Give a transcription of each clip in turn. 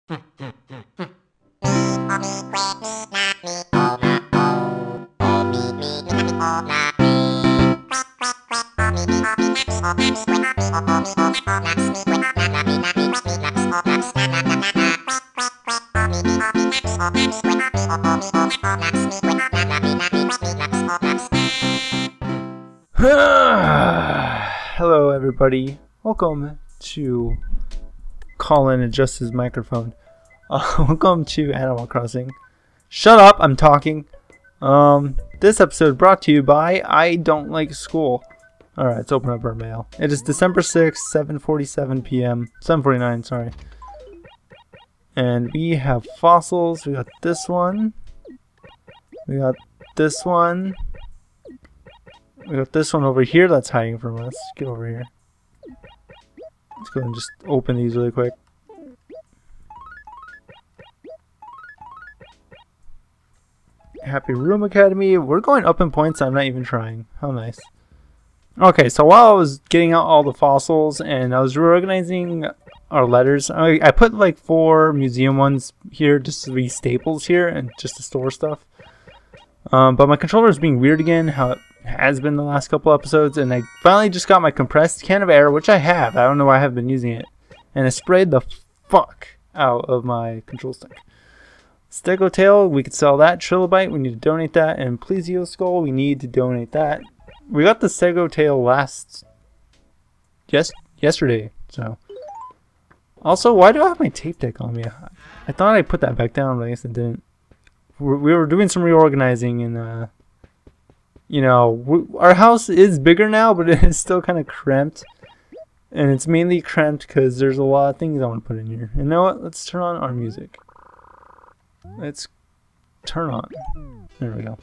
Hello everybody, welcome to call in adjust his microphone. Welcome to Animal Crossing. Shut up, I'm talking. This episode brought to you by I Don't Like School. Alright, let's open up our mail. It is December 6th, 7:47 p.m. 7:49, sorry. And we have fossils. We got this one. We got this one. We got this one over here that's hiding from us. Get over here. Let's go and just open these really quick. Happy Room Academy. We're going up in points. I'm not even trying. How nice. Okay, so while I was getting out all the fossils and I was reorganizing our letters, I put like 4 museum ones here just to be staples here and just to store stuff. But my controller is being weird again, how it has been the last couple episodes, and I finally just got my compressed can of air, which I have. I don't know why I haven't been using it. And it sprayed the fuck out of my control stick. Stego Tail, we could sell that. Trilobite, we need to donate that. And Plesio Skull, we need to donate that. We got the Stego Tail yesterday, so. Also, why do I have my tape deck on me? I thought I put that back down, but I guess I didn't. We were doing some reorganizing, and you know, our house is bigger now, but it is still kind of cramped. And it's mainly cramped because there's a lot of things I want to put in here. And you know what? Let's turn on our music. Let's turn on. There we go.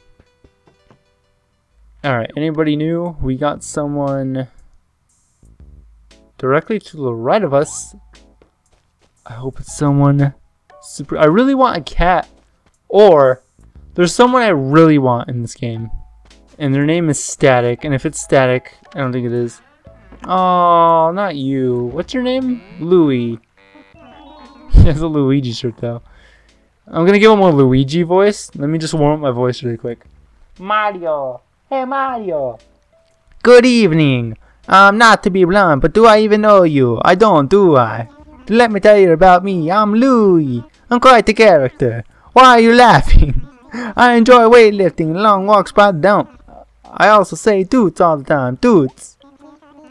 Alright, anybody new? We got someone directly to the right of us. I hope it's someone super... I really want a cat. Or, there's someone I really want in this game. And their name is Static. And if it's Static, I don't think it is. Oh, not you. What's your name? Louie. He has a Luigi shirt though. I'm gonna give him a Luigi voice. Let me just warm up my voice really quick. Mario. Hey Mario. Good evening. Not to be blunt, but do I even know you? I don't, do I? Let me tell you about me. I'm Louie. I'm quite the character. Why are you laughing? I enjoy weightlifting and long walks by the dump. I also say toots all the time. Toots.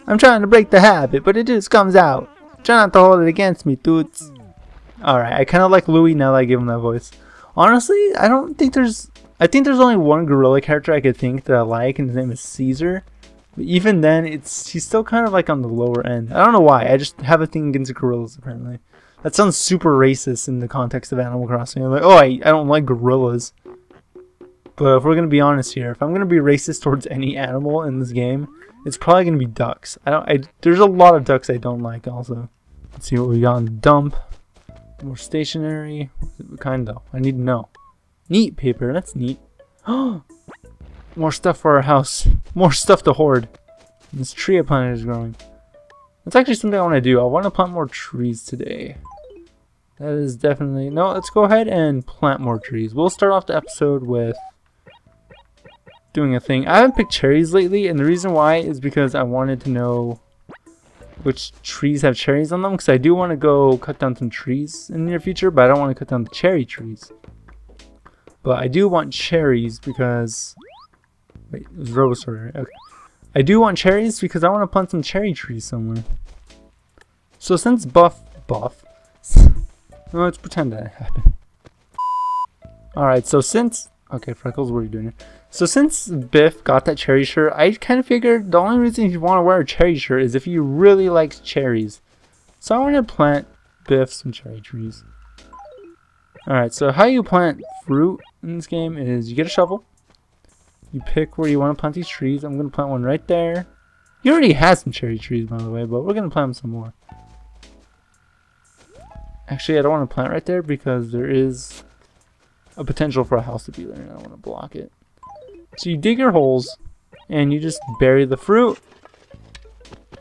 I'm trying to break the habit, but it just comes out. Try not to hold it against me, toots. Alright, I kind of like Louie now that I give him that voice. Honestly, I think there's only one gorilla character I could think that I like, and his name is Caesar. But even then, he's still kind of like on the lower end. I don't know why. I just have a thing against gorillas, apparently. That sounds super racist in the context of Animal Crossing. I'm like, oh, I don't like gorillas. But if we're going to be honest here, if I'm going to be racist towards any animal in this game, it's probably going to be ducks. There's a lot of ducks I don't like also. Let's see what we got in the dump. More stationery. What kind though? I need to know. Neat paper. That's neat. More stuff for our house. More stuff to hoard. This tree I planted is growing. That's actually something I want to do. I want to plant more trees today. That is definitely... No, let's go ahead and plant more trees. We'll start off the episode with doing a thing. I haven't picked cherries lately, and the reason why is because I wanted to know which trees have cherries on them, because I do want to go cut down some trees in the near future, but I don't want to cut down the cherry trees. But I do want cherries because... Wait, it was Robosaur, right? Okay. I do want cherries because I want to plant some cherry trees somewhere. So since Buff... No, let's pretend that happened. Alright, so since... Okay, Freckles, what are you doing here? So since Biff got that cherry shirt, I kind of figured the only reason you want to wear a cherry shirt is if you really like cherries. So I want to plant Biff some cherry trees. Alright, so how you plant fruit in this game is you get a shovel. You pick where you want to plant these trees. I'm going to plant one right there. You already have some cherry trees, by the way, but we're going to plant some more. Actually, I don't want to plant right there because there is a potential for a house to be there, and I don't want to block it. So you dig your holes, and you just bury the fruit,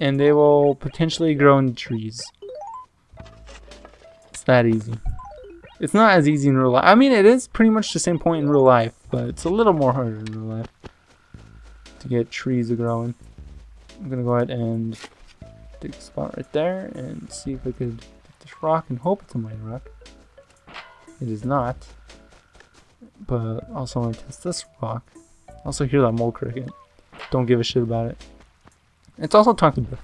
and they will potentially grow into trees. It's that easy. It's not as easy in real life. I mean, it is pretty much the same point in real life, but it's a little more harder in real life to get trees growing. I'm gonna go ahead and dig a spot right there and see if I could get this rock and hope it's a mine rock. It is not. But also want to test this rock. Also hear that mole cricket. Don't give a shit about it. It's also talking to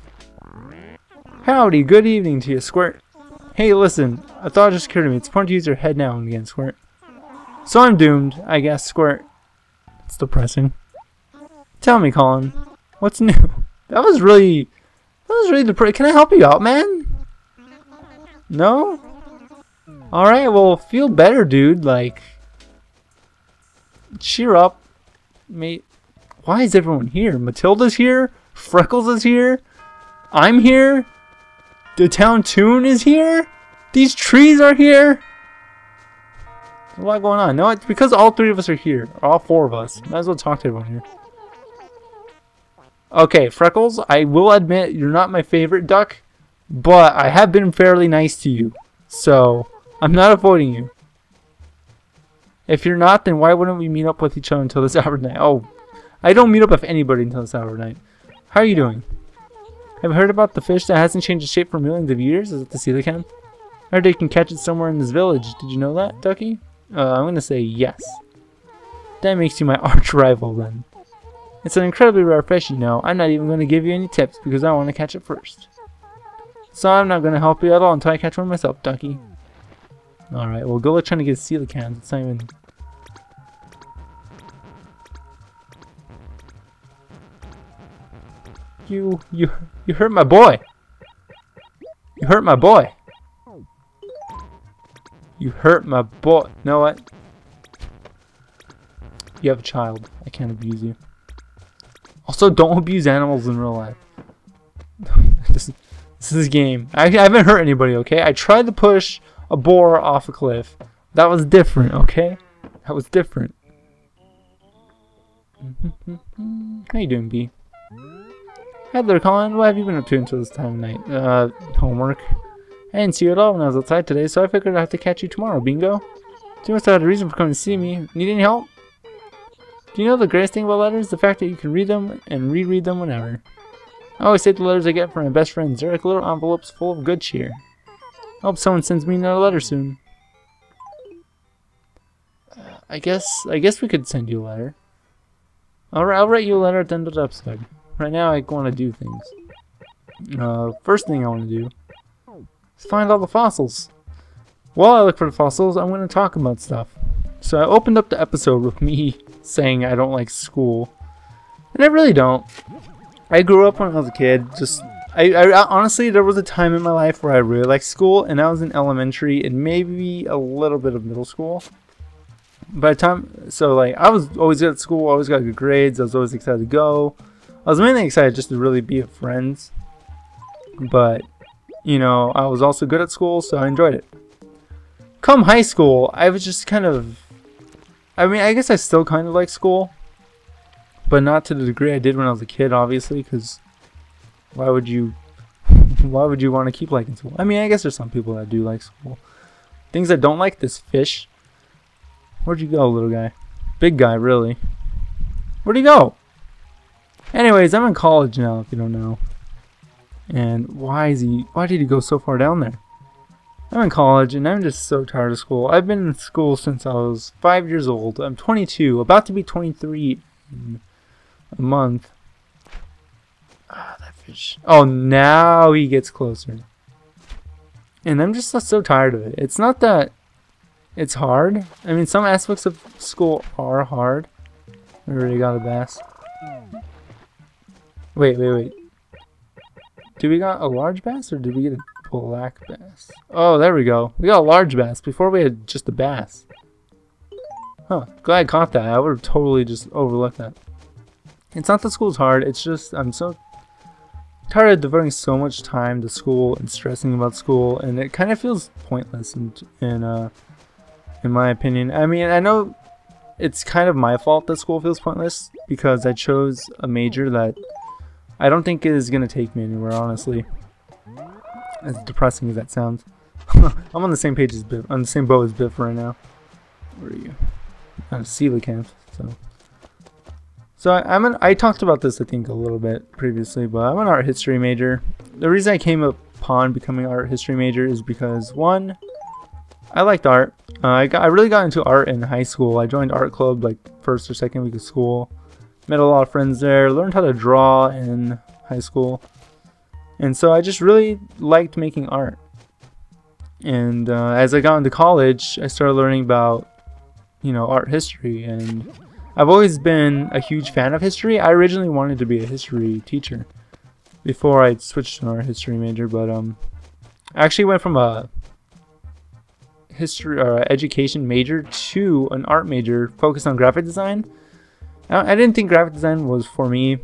Howdy, good evening to you, Squirt. Hey, listen, I thought it just occurred to me. It's important to use your head now and again, Squirt. So I'm doomed, I guess, Squirt. It's depressing. Tell me, Colin, what's new? That was really depressing. Can I help you out, man? No? Alright, well, feel better, dude. Like, cheer up, mate. Why is everyone here? Matilda's here. Freckles is here. I'm here. The town tune is here. These trees are here. There's a lot going on. No, it's because all three of us are here. All four of us. Might as well talk to everyone here. Okay, Freckles, I will admit you're not my favorite duck, but I have been fairly nice to you. So, I'm not avoiding you. If you're not, then why wouldn't we meet up with each other until this hour of night? Oh, I don't meet up with anybody until this hour of night. How are you doing? Have you heard about the fish that hasn't changed its shape for millions of years? Is it the coelacanth? I heard they can catch it somewhere in this village. Did you know that, Ducky? I'm going to say yes. That makes you my arch rival then. It's an incredibly rare fish, you know. I'm not even going to give you any tips because I want to catch it first. So I'm not going to help you at all until I catch one myself, Ducky. Alright, well, go look trying to get coelacanth. It's not even... You hurt my boy. You hurt my boy. You hurt my boy. You know what? You have a child. I can't abuse you. Also, don't abuse animals in real life. This is a game. I haven't hurt anybody, okay? I tried to push a boar off a cliff. That was different, okay? That was different. How you doing, B? Hi there, Colin. What have you been up to until this time of night? Homework. I didn't see you at all when I was outside today, so I figured I'd have to catch you tomorrow, bingo. You must have had a reason for coming to see me. Need any help? Do you know the greatest thing about letters? The fact that you can read them and reread them whenever. I always save the letters I get from my best friends. They're like little envelopes full of good cheer. I hope someone sends me another letter soon. I guess we could send you a letter. I'll write you a letter at the end of the episode. Right now, I want to do things. First thing I want to do is find all the fossils. While I look for the fossils, I'm going to talk about stuff. So I opened up the episode with me saying I don't like school. And I really don't. I grew up when I was a kid. I honestly, there was a time in my life where I really liked school. And I was in elementary and maybe a little bit of middle school. By the time, so like, I was always good at school. I always got good grades. I was always excited to go. I was mainly excited just to really be with friends. But, you know, I was also good at school, so I enjoyed it. Come high school, I was just kind of... I mean, I guess I still kind of like school. But not to the degree I did when I was a kid, obviously, because... Why would you want to keep liking school? I mean, I guess there's some people that do like school. Things I don't like, this fish. Where'd you go, little guy? Big guy, really. Where'd he go? Anyways, I'm in college now, if you don't know. And why did he go so far down there? I'm in college, and I'm just so tired of school. I've been in school since I was 5 years old. I'm 22, about to be 23 in a month. Ah, that fish. Oh, now he gets closer. And I'm just so tired of it. It's not that it's hard. I mean, some aspects of school are hard. We already got a bass. Wait. Did we got a large bass or did we get a black bass? Oh, there we go. We got a large bass. Before we had just a bass. Huh. Glad I caught that. I would have totally just overlooked that. It's not that school's hard. It's just I'm so tired of devoting so much time to school and stressing about school, and it kind of feels pointless in my opinion. I mean, I know it's kind of my fault that school feels pointless because I chose a major that I don't think is going to take me anywhere, honestly. As depressing as that sounds. I'm on the same page as Biff, on the same boat as Biff right now. Where are you? On coelacanth. So I talked about this I think a little bit previously, but I'm an art history major. The reason I came upon becoming an art history major is because one, I liked art. I really got into art in high school. I joined art club like first or second week of school. Met a lot of friends there. Learned how to draw in high school, and so I just really liked making art. And as I got into college, I started learning about, you know, art history, and I've always been a huge fan of history. I originally wanted to be a history teacher before I switched to an art history major, but I actually went from a history or education major to an art major focused on graphic design. I didn't think graphic design was for me.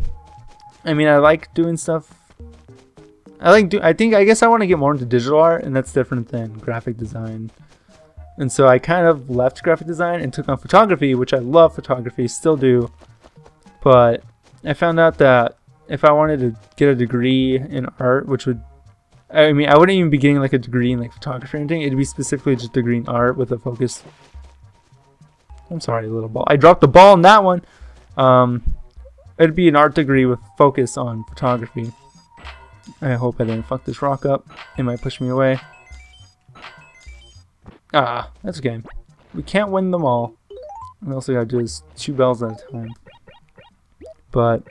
I mean, I like doing stuff. I guess I want to get more into digital art, and that's different than graphic design. And so I kind of left graphic design and took on photography, which I love photography, still do. But I found out that if I wanted to get a degree in art, which would, I mean, I wouldn't even be getting like a degree in like photography or anything. It'd be specifically just a degree in art with a focus. I'm sorry, little ball. I dropped the ball in that one. It'd be an art degree with focus on photography. I hope I didn't fuck this rock up. It might push me away. Ah, that's a game. We can't win them all. We also gotta do is 2 bells at a time. But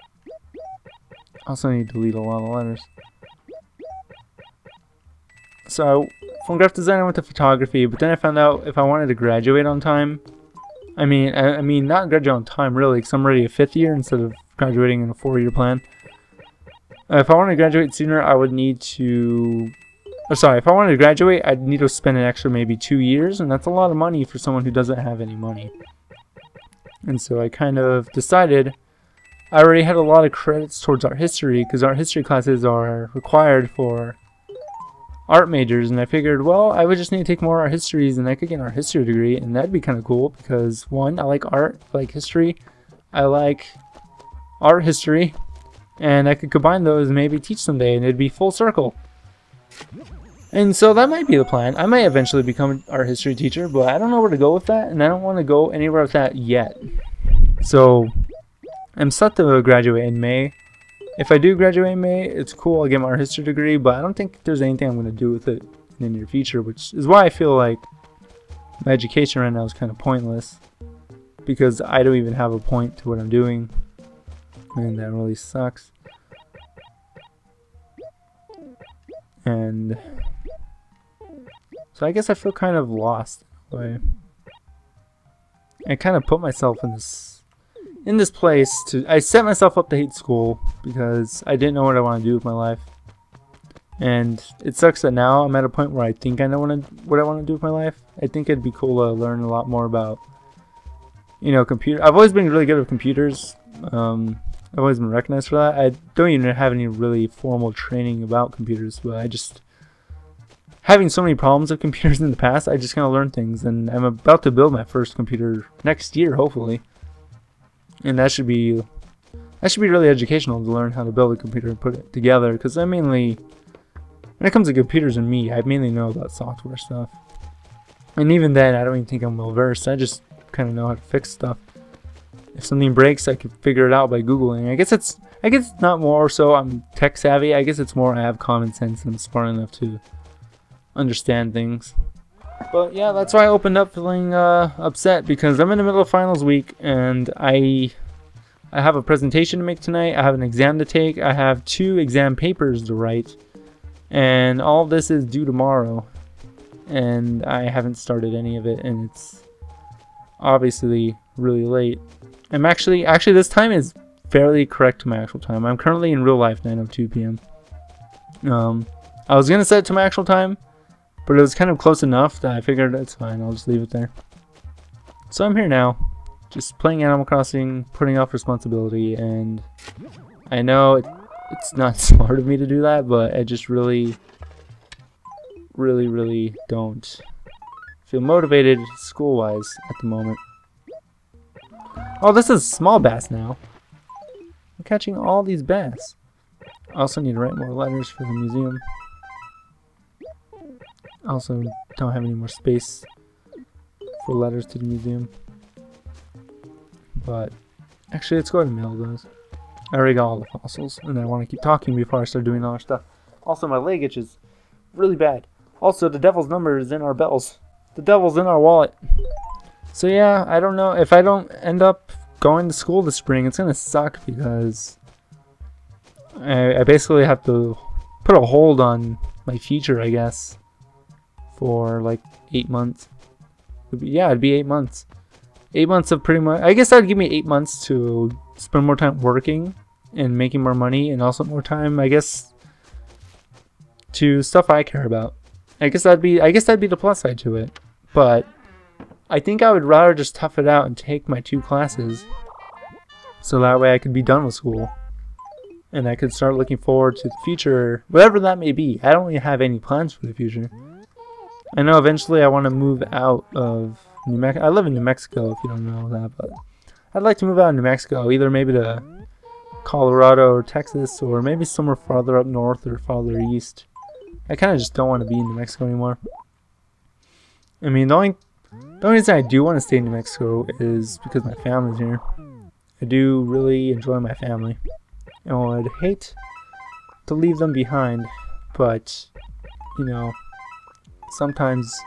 I also need to delete a lot of letters. So from graphic design I went to photography, but then I found out if I wanted to graduate on time, I mean not graduate on time really, because I'm already a 5th year instead of graduating in a 4-year plan. If I wanted to graduate sooner, I would need to... if I wanted to graduate, I'd need to spend an extra maybe 2 years, and that's a lot of money for someone who doesn't have any money. And so I kind of decided I already had a lot of credits towards art history, because art history classes are required for art majors, and I figured, well, I would just need to take more art histories, and I could get an art history degree, and that'd be kind of cool, because one, I like art, I like history, I like art history, and I could combine those and maybe teach someday, and it'd be full circle. And so that might be the plan. I might eventually become an art history teacher, but I don't know where to go with that, and I don't want to go anywhere with that yet. So I'm set to graduate in May. If I do graduate in May, it's cool, I'll get my art history degree, but I don't think there's anything I'm going to do with it in the near future, which is why I feel like my education right now is kind of pointless, because I don't even have a point to what I'm doing, and that really sucks. And so I guess I feel kind of lost in a way. I kind of put myself in this place to... I set myself up to hate school because I didn't know what I want to do with my life. And it sucks that now I'm at a point where I think I know what I want to do with my life. I think it'd be cool to learn a lot more about, you know, computer. I've always been really good with computers. I've always been recognized for that. I don't even have any really formal training about computers, but I just, having so many problems with computers in the past, I just kind of learned things, and I'm about to build my first computer next year, hopefully. And that should be really educational to learn how to build a computer and put it together, because I mainly, when it comes to computers and me, I mainly know about software stuff. And even then, I don't even think I'm well versed. I just kind of know how to fix stuff. If something breaks, I can figure it out by Googling. I guess it's not more so I'm tech savvy. I guess it's more I have common sense and I'm smart enough to understand things. But yeah, that's why I opened up feeling upset, because I'm in the middle of finals week and I have a presentation to make tonight. I have an exam to take. I have 2 exam papers to write, and all this is due tomorrow. And I haven't started any of it, and it's obviously really late. I'm actually this time is fairly correct to my actual time. I'm currently in real life 9:02 p.m. I was gonna set it to my actual time, but it was kind of close enough that I figured it's fine. I'll just leave it there. So I'm here now, just playing Animal Crossing, putting off responsibility, and I know it's not smart of me to do that, but I just really don't feel motivated school-wise at the moment. Oh, this is small bass now. I'm catching all these bass. I also need to write more letters for the museum. I also don't have any more space for letters to the museum. But actually, let's go ahead and mail those. I already got all the fossils, and I want to keep talking before I start doing other stuff. Also, my leg itches really bad. Also, the devil's number is in our bells. The devil's in our wallet. So yeah, I don't know. If I don't end up going to school this spring, it's gonna suck because I basically have to put a hold on my future, I guess, for like 8 months. Yeah, it'd be 8 months. 8 months of pretty much, I guess that'd give me 8 months to spend more time working and making more money, and also more time, I guess, to stuff I care about. I guess that'd be the plus side to it. But I think I would rather just tough it out and take my 2 classes, so that way I could be done with school and I could start looking forward to the future, whatever that may be. I don't really have any plans for the future. I know eventually I want to move out of New Mexico. I live in New Mexico, if you don't know that, but I'd like to move out of New Mexico, either maybe to Colorado or Texas, or maybe somewhere farther up north or farther east. I kind of just don't want to be in New Mexico anymore. I mean, the only reason I do want to stay in New Mexico is because my family's here. I do really enjoy my family, and I'd hate to leave them behind, but, you know, sometimes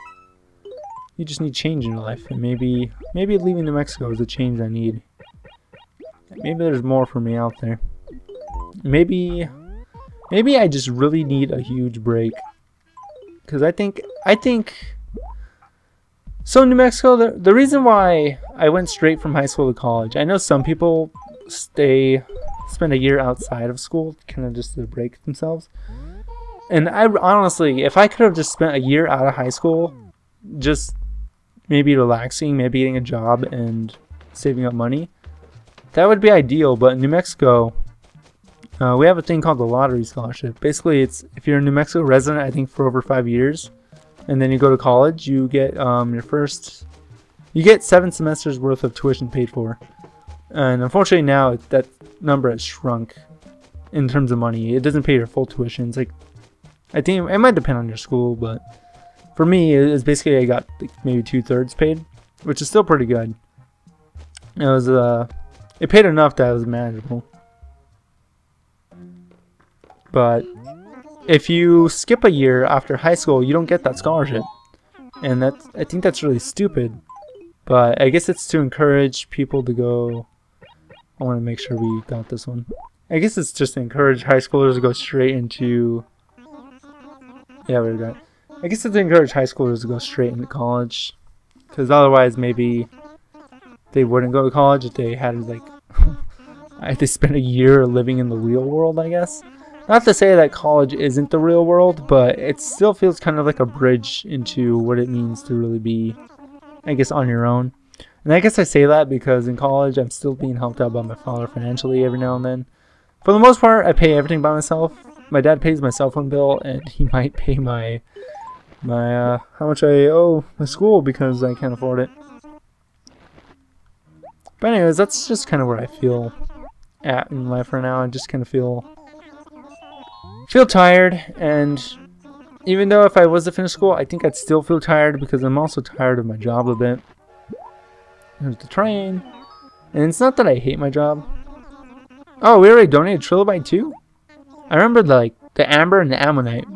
you just need change in your life, and maybe leaving New Mexico is the change I need. Maybe there's more for me out there. Maybe I just really need a huge break, because I think so. New Mexico, the reason why I went straight from high school to college, I know some people spend a year outside of school, kind of just to break themselves. And I honestly, if I could have just spent a year out of high school, just maybe relaxing, maybe getting a job and saving up money, that would be ideal. But in New Mexico, we have a thing called the lottery scholarship. Basically, it's if you're a New Mexico resident, I think for over 5 years, and then you go to college, you get you get 7 semesters worth of tuition paid for. And unfortunately now that number has shrunk in terms of money. It doesn't pay your full tuition. It's like, I think it might depend on your school, but for me it's basically I got like maybe 2/3 paid, which is still pretty good. It was it paid enough that it was manageable. But if you skip a year after high school, you don't get that scholarship, and I think that's really stupid. But I guess it's to encourage people to go. I want to make sure we got this one. I guess it's just to encourage high schoolers to go straight into. Yeah, we got it. I guess it's to encourage high schoolers to go straight into college, because otherwise maybe they wouldn't go to college if they had like if they spent a year living in the real world, I guess. Not to say that college isn't the real world, but it still feels kind of like a bridge into what it means to really be, I guess, on your own. And I guess I say that because in college I'm still being helped out by my father financially every now and then. For the most part, I pay everything by myself. My dad pays my cell phone bill, and he might pay my how much I owe my school because I can't afford it. But anyways, that's just kind of where I feel at in life right now. I just kind of feel tired, and even though if I was to finish school, I think I'd still feel tired because I'm also tired of my job a bit. There's the train, and it's not that I hate my job. Oh, we already donated Trilobite too? I remember the Amber and the Ammonite,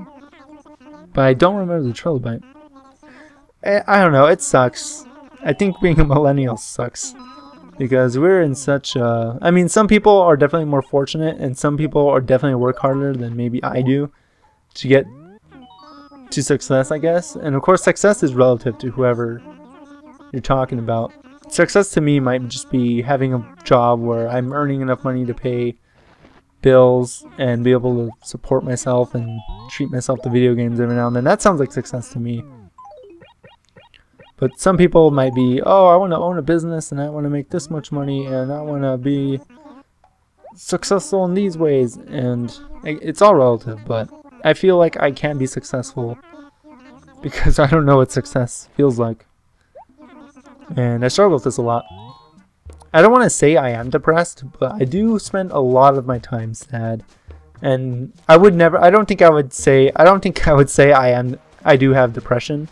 but I don't remember the Trilobite. I don't know, it sucks. I think being a millennial sucks. Because we're in such a... I mean, some people are definitely more fortunate, and some people are definitely work harder than maybe I do to get to success, I guess. And of course, success is relative to whoever you're talking about. Success to me might just be having a job where I'm earning enough money to pay bills and be able to support myself and treat myself to video games every now and then. That sounds like success to me. But some people might be, oh, I want to own a business and I want to make this much money and I want to be successful in these ways. And it's all relative, but I feel like I can't be successful because I don't know what success feels like. And I struggle with this a lot. I don't want to say I am depressed, but I do spend a lot of my time sad. And I don't think I would say I am I do have depression,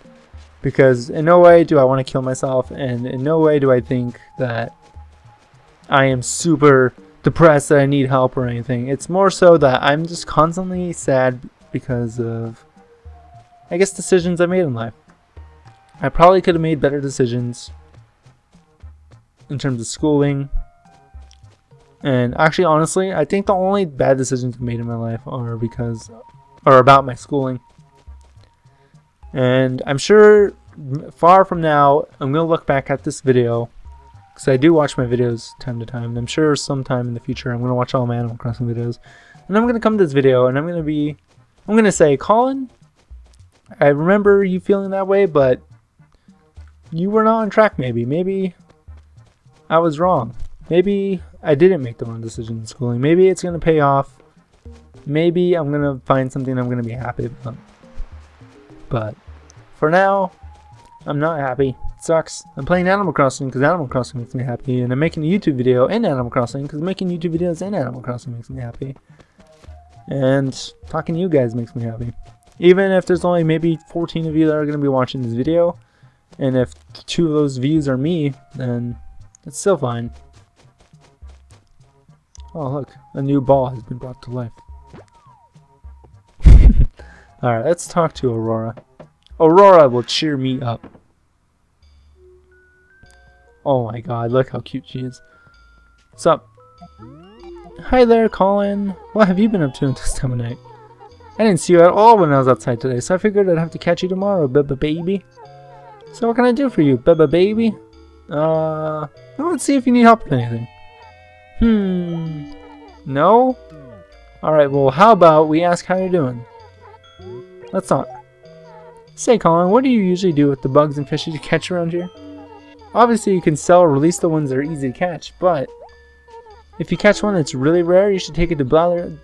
because in no way do I want to kill myself, and in no way do I think that I am super depressed that I need help or anything. It's more so that I'm just constantly sad because of, I guess, decisions I made in life. I probably could have made better decisions in terms of schooling. And actually, honestly, I think the only bad decisions I've made in my life are about my schooling. And I'm sure far from now, I'm going to look back at this video, because I do watch my videos time to time. And I'm sure sometime in the future, I'm going to watch all my Animal Crossing videos. And I'm going to come to this video and I'm going to say, Colin, I remember you feeling that way, but you were not on track maybe. Maybe I was wrong. Maybe I didn't make the wrong decision in schooling. Maybe it's going to pay off. Maybe I'm going to find something I'm going to be happy about. But for now, I'm not happy. It sucks. I'm playing Animal Crossing because Animal Crossing makes me happy. And I'm making a YouTube video in Animal Crossing because making YouTube videos in Animal Crossing makes me happy. And talking to you guys makes me happy. Even if there's only maybe 14 of you that are going to be watching this video. And if 2 of those views are me, then it's still fine. Oh look, a new ball has been brought to life. Alright, let's talk to Aurora. Aurora will cheer me up. Oh my god, look how cute she is. What's up? Hi there, Colin. What have you been up to this time of night? I didn't see you at all when I was outside today, so I figured I'd have to catch you tomorrow, baby. So what can I do for you, baby? Let's see if you need help with anything. No? Alright, well, how about we ask how you're doing? Let's talk. Say, Colin, what do you usually do with the bugs and fishes you catch around here? Obviously, you can sell or release the ones that are easy to catch, but if you catch one that's really rare, you should take it to Blather.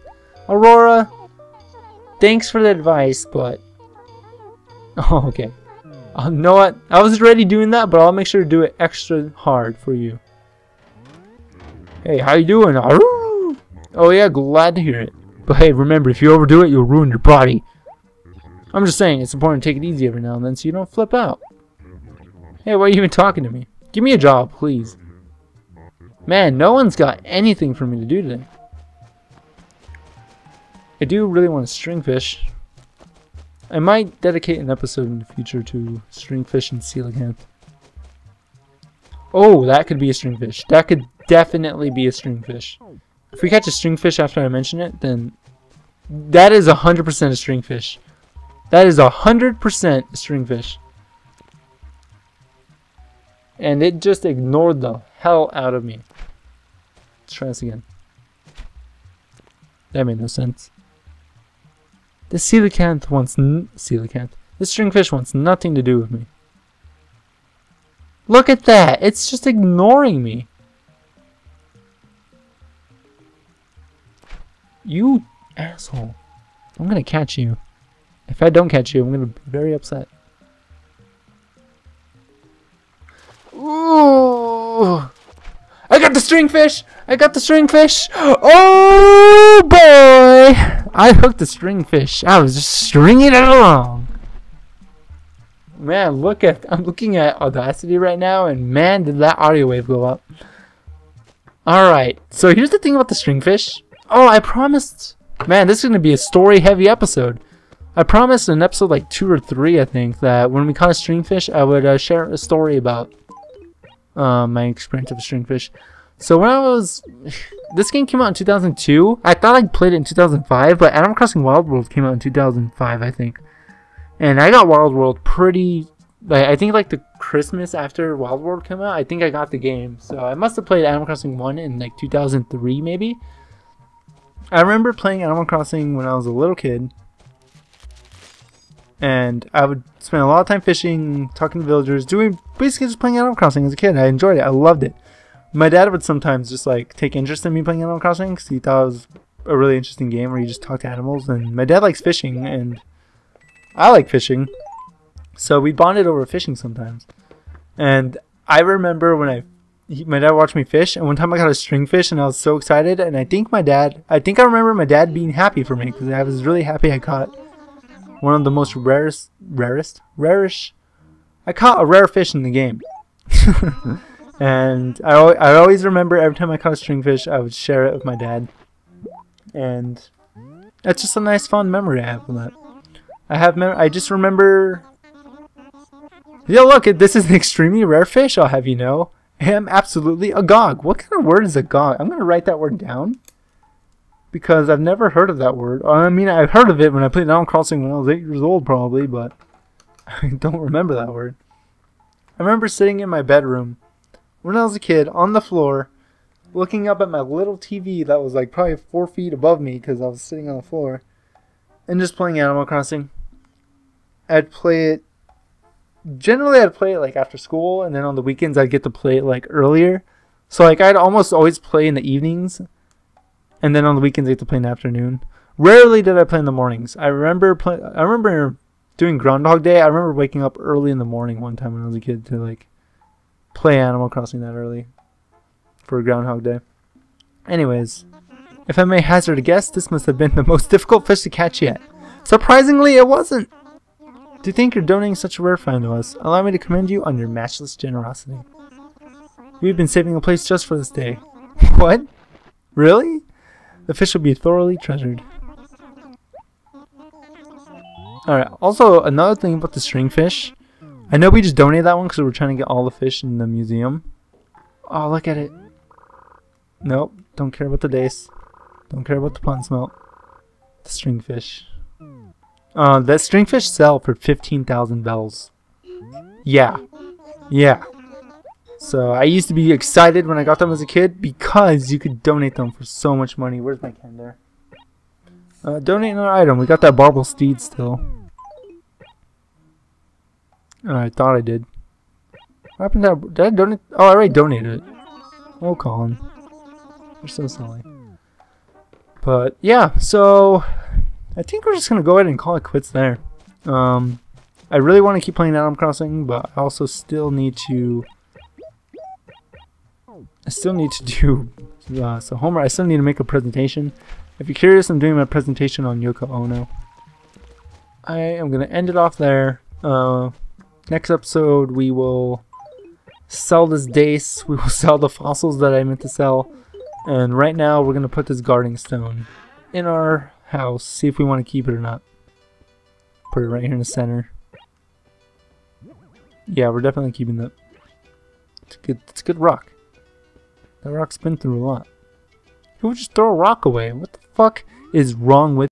Aurora, thanks for the advice, but... Oh, okay. You know what? I was already doing that, but I'll make sure to do it extra hard for you. Hey, how you doing? Oh yeah, glad to hear it. But hey, remember, if you overdo it, you'll ruin your body. I'm just saying, it's important to take it easy every now and then so you don't flip out. Hey, why are you even talking to me? Give me a job, please. Man, no one's got anything for me to do today. I do really want to stringfish. I might dedicate an episode in the future to stringfish and coelacanth. Oh, that could be a stringfish. That could definitely be a stringfish. If we catch a stringfish after I mention it, then that is 100% a stringfish. That is 100% a stringfish. And it just ignored the hell out of me. Let's try this again. That made no sense. This coelacanth wants this stringfish wants nothing to do with me. Look at that! It's just ignoring me. You asshole. I'm gonna catch you. If I don't catch you, I'm gonna be very upset. Ooh! I got the stringfish! I got the stringfish! Oh boy! I hooked the stringfish. I was just stringing it along. Man, I'm looking at Audacity right now, and man, did that audio wave go up. Alright, so here's the thing about the stringfish. Oh, I promised... Man, this is going to be a story-heavy episode. I promised in episode like 2 or 3, I think, that when we caught a stringfish, I would share a story about my experience of a stringfish. So when I was... This game came out in 2002. I thought I played it in 2005, but Animal Crossing Wild World came out in 2005, I think. And I got Wild World pretty... I think like the Christmas after Wild World came out, I think I got the game. So I must have played Animal Crossing 1 in like 2003, maybe. I remember playing Animal Crossing when I was a little kid. And I would spend a lot of time fishing, talking to villagers, basically just playing Animal Crossing as a kid. I enjoyed it. I loved it. My dad would sometimes just like take interest in me playing Animal Crossing because he thought it was a really interesting game where you just talk to animals. And my dad likes fishing, and I like fishing. So we bonded over fishing sometimes. And I remember when my dad watched me fish, and one time I got a stringfish and I was so excited, and I think I remember my dad being happy for me because I was really happy I caught one of the most rarest. I caught a rare fish in the game. And I always remember every time I caught a stringfish, I would share it with my dad. And that's just a nice fun memory I have of that. I just remember. Yeah, look, this is an extremely rare fish, I'll have you know. I am absolutely agog. What kind of word is agog? I'm going to write that word down. Because I've never heard of that word. I mean, I've heard of it when I played Animal Crossing when I was 8 years old, probably, but I don't remember that word. I remember sitting in my bedroom when I was a kid on the floor, looking up at my little TV that was like probably 4 feet above me because I was sitting on the floor, and just playing Animal Crossing. I'd play it. Generally, I'd play it like after school, and then on the weekends I'd get to play it like earlier. So like I'd almost always play in the evenings, and then on the weekends I get to play in the afternoon. Rarely did I play in the mornings. I remember doing Groundhog Day. I remember waking up early in the morning one time when I was a kid to like play Animal Crossing that early for Groundhog Day. Anyways, if I may hazard a guess, this must have been the most difficult fish to catch yet. Surprisingly, it wasn't. To think you're donating such a rare find to us, allow me to commend you on your matchless generosity. We've been saving a place just for this day. What? Really? The fish will be thoroughly treasured. Alright, also another thing about the stringfish. I know we just donated that one because we're trying to get all the fish in the museum. Oh, look at it. Nope, don't care about the dace. Don't care about the pond smelt. The stringfish. That stringfish sell for 15,000 bells. Yeah. Yeah. So I used to be excited when I got them as a kid because you could donate them for so much money. Where's my can there? Donate another item. We got that barbel steed still. I thought I did. What happened to that? Did I donate? Oh, I already donated it. Oh, Colin. You're so silly. But yeah, so I think we're just going to go ahead and call it quits there. I really want to keep playing Animal Crossing, but I also still need to... do so Homer, I still need to make a presentation. If you're curious, I'm doing my presentation on Yoko Ono. I am going to end it off there. Next episode, we will sell this dace. We will sell the fossils that I meant to sell. And right now, we're going to put this guarding stone in our house. See if we want to keep it or not. Put it right here in the center. Yeah, we're definitely keeping that. It's a good rock. That rock's been through a lot. Who would just throw a rock away? What the fuck is wrong with